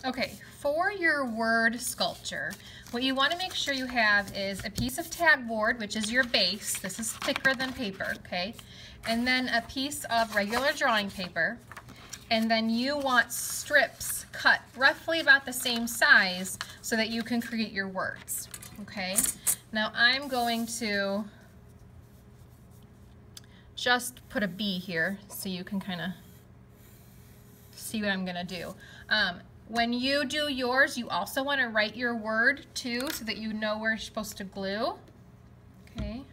Okay, for your word sculpture, what you want to make sure you have is a piece of tag board, which is your base. This is thicker than paper, okay? And then a piece of regular drawing paper. And then you want strips cut roughly about the same size so that you can create your words, okay? Now I'm going to just put a B here so you can kind of see what I'm gonna do. When you do yours, you also want to write your word too so that you know where you're supposed to glue. Okay.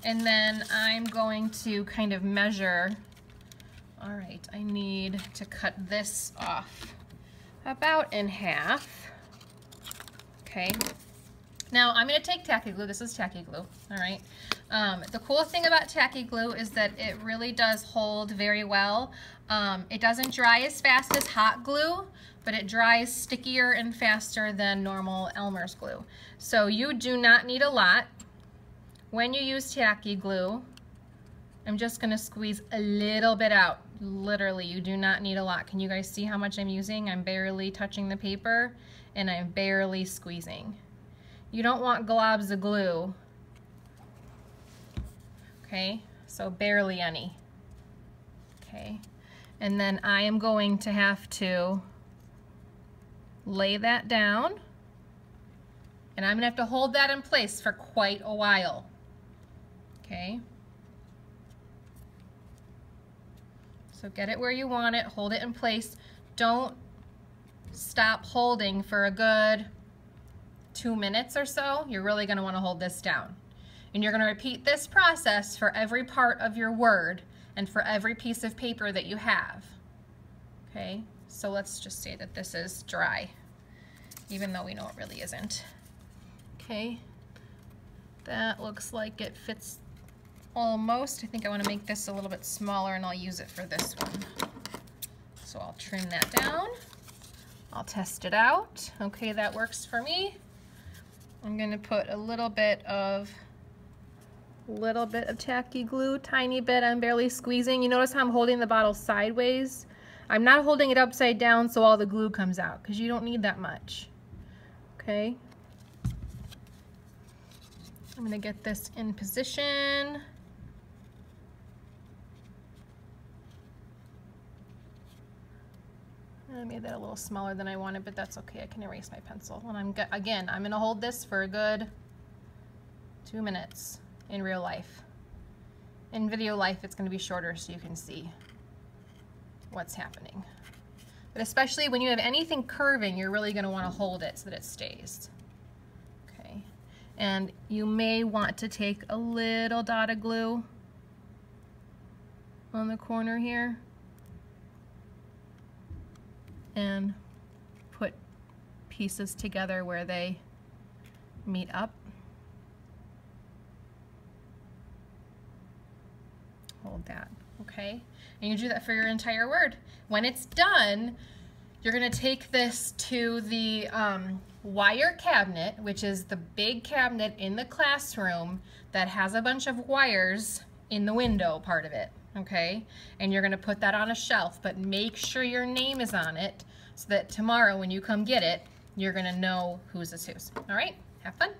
And then I'm going to kind of measure. All right, I need to cut this off about in half. Okay. Now I'm going to take tacky glue. This is tacky glue. All right. The cool thing about tacky glue is that it really does hold very well. It doesn't dry as fast as hot glue, but it dries stickier and faster than normal Elmer's glue. So you do not need a lot. When you use tacky glue, I'm just going to squeeze a little bit out. Literally, you do not need a lot. Can you guys see how much I'm using? I'm barely touching the paper and I'm barely squeezing. You don't want globs of glue. Okay, so barely any. Okay, and then I am going to have to lay that down, and I'm gonna have to hold that in place for quite a while. Okay, so get it where you want it, hold it in place. Don't stop holding for a good 2 minutes or so. You're really gonna wanna hold this down. And you're gonna repeat this process for every part of your word and for every piece of paper that you have. Okay, so let's just say that this is dry, even though we know it really isn't. Okay, that looks like it fits almost. I think I want to make this a little bit smaller and I'll use it for this one. So I'll trim that down. I'll test it out. Okay, that works for me. I'm gonna put a little bit of tacky glue, tiny bit. I'm barely squeezing. You notice how I'm holding the bottle sideways? I'm not holding it upside down so all the glue comes out, because you don't need that much. Okay. I'm gonna get this in position. I made that a little smaller than I wanted, but that's okay. I can erase my pencil. And I'm gonna hold this for a good 2 minutes in real life. In video life, it's gonna be shorter so you can see what's happening. But especially when you have anything curving, you're really gonna wanna hold it so that it stays. Okay, and you may want to take a little dot of glue on the corner here and put pieces together where they meet up. Hold that, okay? And you do that for your entire word. When it's done, you're gonna take this to the wire cabinet, which is the big cabinet in the classroom that has a bunch of wires in the window part of it, okay? And you're gonna put that on a shelf, but make sure your name is on it so that tomorrow when you come get it, you're gonna know whose is whose. All right, have fun.